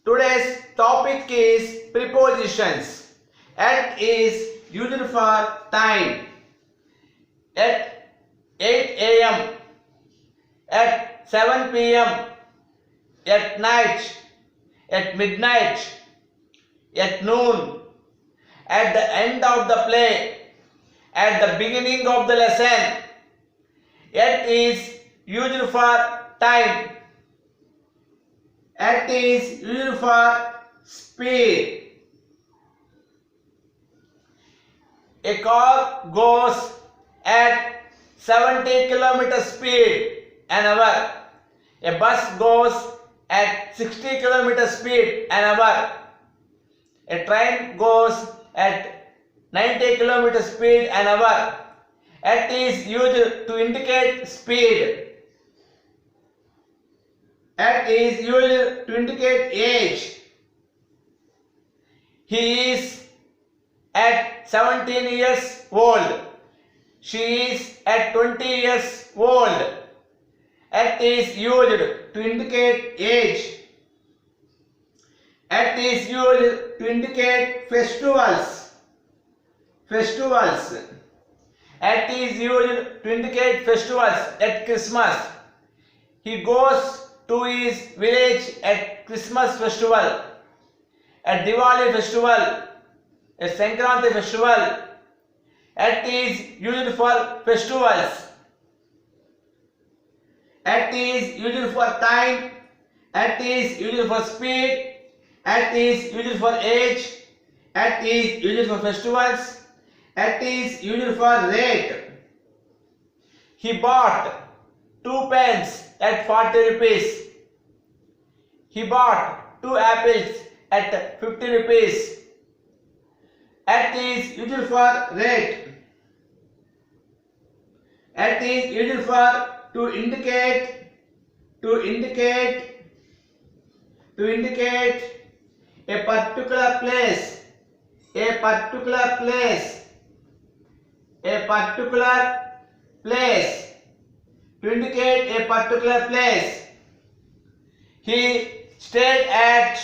Today's topic is prepositions. At is used for time. At 8 a.m. At 7 p.m. At night. At midnight. At noon. At the end of the play. At the beginning of the lesson. At is used for time. At is used for speed. A car goes at 70 km speed an hour. A bus goes at 60 km speed an hour. A train goes at 90 km speed an hour. At is used to indicate speed. At is used to indicate age. He is at 17 years old. She is at 20 years old. At is used to indicate age. At is used to indicate festivals. Festivals. At is used to indicate festivals. At Christmas. He goes to his village at Christmas festival. At Diwali festival. At Sankranti festival. At is used for festivals. At is used for time. At is used for speed. At is used for age. At is used for festivals. At is used for rate. He bought 2 pens at 40 rupees. He bought 2 apples at 50 rupees. At is used for rate. At is used for to indicate a particular place. A particular place. A particular place. To indicate a particular place. He stayed at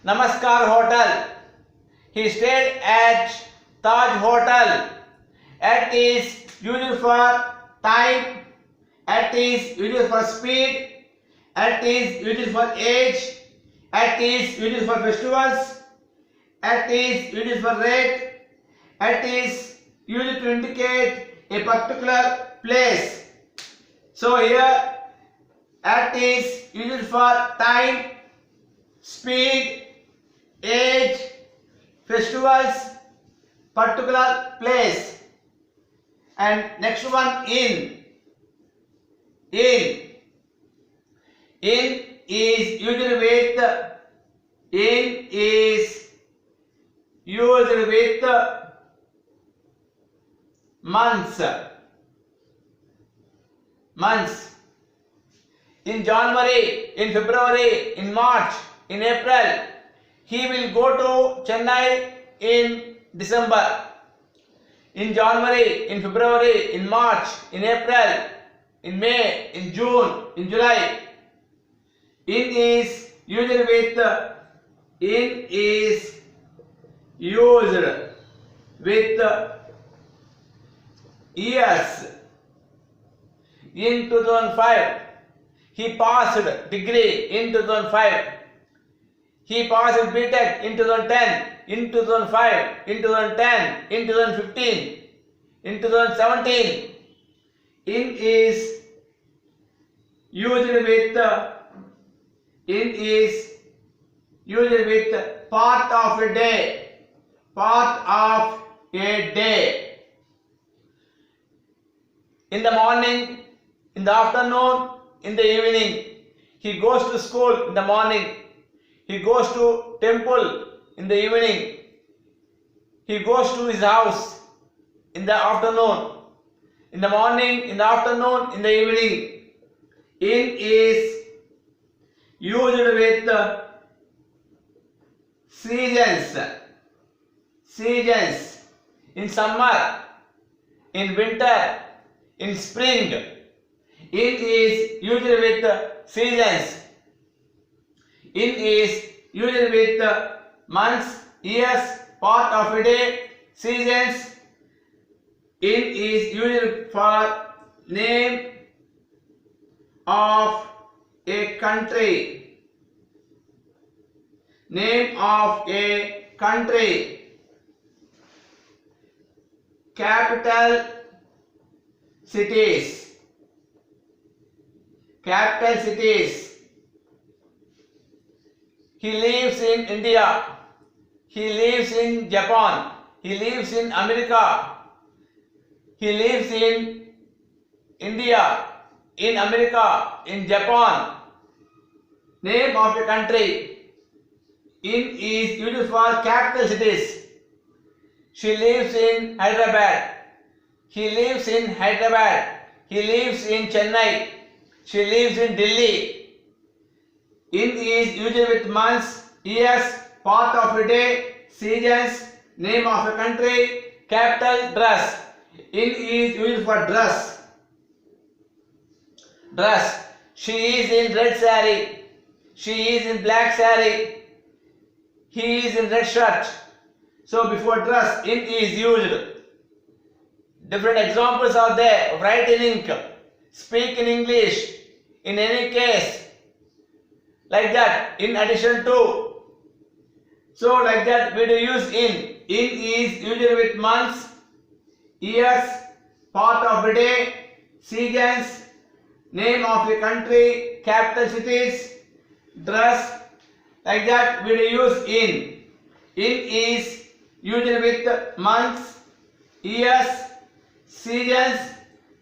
Namaskar Hotel. He stayed at Taj Hotel. At is used for time. At is used for speed. At is used for age. At is used for festivals. At is used for rate. At is used to indicate a particular place. So here at is used for time, speed, age, festivals, particular place. And next one in. In is used with months. Months. In January, in February, in March, in April. He will go to Chennai in December. In January, in February, in March, in April, in May, in June, in July. In is used with years. In 2005, he passed degree in 2005. He passed BTech in 2010, in 2005, in 2010, in 2015, in 2017. In is used with part of a day. Part of a day. In the morning, in the afternoon, in the evening. He goes to school in the morning. He goes to temple in the evening. He goes to his house in the afternoon. In the morning, in the afternoon, in the evening. In is used with seasons. Seasons. In summer, in winter, in spring. In is used with seasons. In is used with months, years, part of a day, seasons. In is used for name of a country. Name of a country. Capital cities. Capital cities. He lives in India. He lives in Japan. He lives in America. He lives in India, in America, in Japan. Name of a country. In is used for capital cities. She lives in Hyderabad. He lives in Hyderabad. He lives in Chennai. She lives in Delhi. In is used with months, years, part of a day, seasons, name of a country, capital, dress. In is used for dress. Dress. She is in red saree. She is in black saree. He is in red shirt. So before dress, in is used. Different examples are there. Write in ink. Speak in English. In any case. Like that. In addition to. So like that we do use in. In is used with months, years, part of a day, seasons, name of a country, capital cities, dress. Like that we do use in. In is used with months, years, seasons,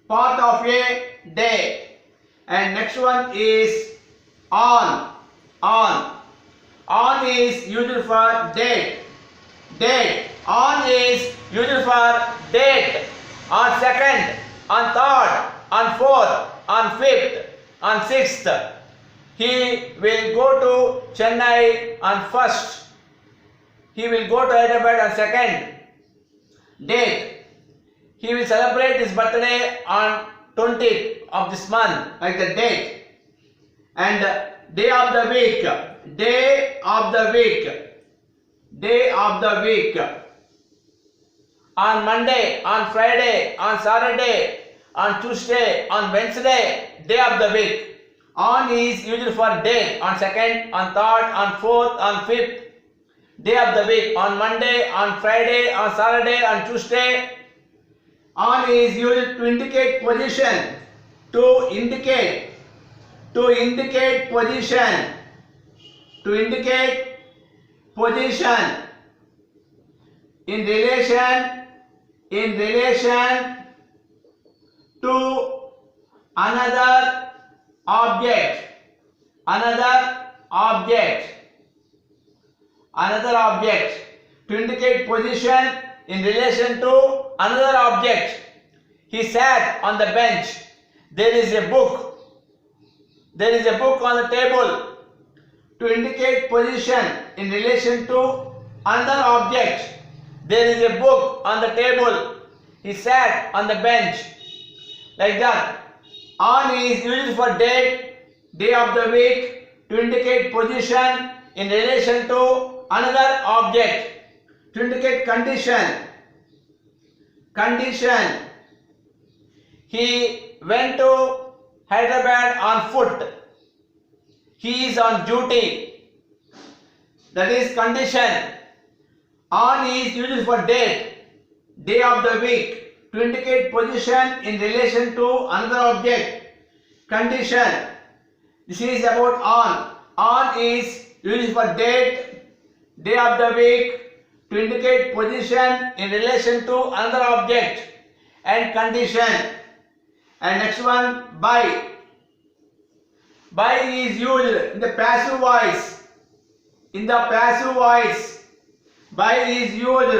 part of a day. And next one is on. On. On is used for date. Date. On is used for date. On 2nd, on 3rd, on 4th, on 5th, on 6th. He will go to Chennai on 1st. He will go to Hyderabad on 2nd. Date. He will celebrate his birthday on 20th of this month, like the date. And day of the week. Day of the week. Day of the week. On Monday, on Friday, on Saturday, on Tuesday, on Wednesday, day of the week. On is used for day. On 2nd, on 3rd, on 4th, on 5th. Day of the week. On Monday, on Friday, on Saturday, on Tuesday. On is used to indicate position. To indicate. To indicate position. To indicate position. In relation to another object. Another object. Another object. To indicate position in relation to another object. He sat on the bench. There is a book. There is a book on the table. To indicate position in relation to another object. There is a book on the table. He sat on the bench. Like that. On is used for date, day of the week, to indicate position in relation to another object. To indicate condition. Condition. He went to Hyderabad on foot. He is on duty. That is condition. On is used for date, day of the week, to indicate position in relation to another object. Condition. This is about on. On is used for date, day of the week, to indicate position in relation to another object and condition. And next one, by. By is used in the passive voice. In the passive voice. By is used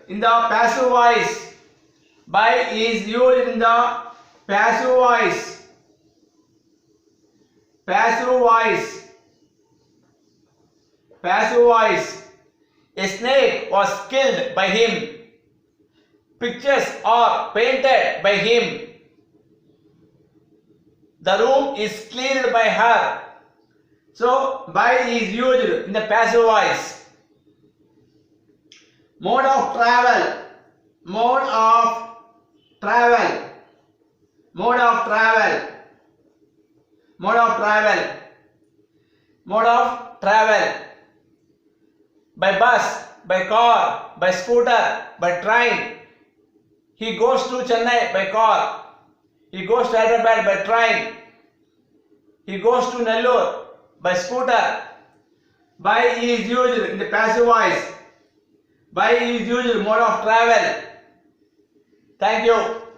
in the passive voice. By is used in the passive voice. Passive voice. Passive voice. A snake was killed by him. Pictures are painted by him. The room is cleaned by her. So by is used in the passive voice. Mode of travel. Mode of travel. Mode of travel. Mode of travel. Mode of travel. By bus, by car, by scooter, by train. He goes to Chennai by car. He goes to Hyderabad by train. He goes to Nellore by scooter. By is used in the passive voice. By is used mode of travel. Thank you.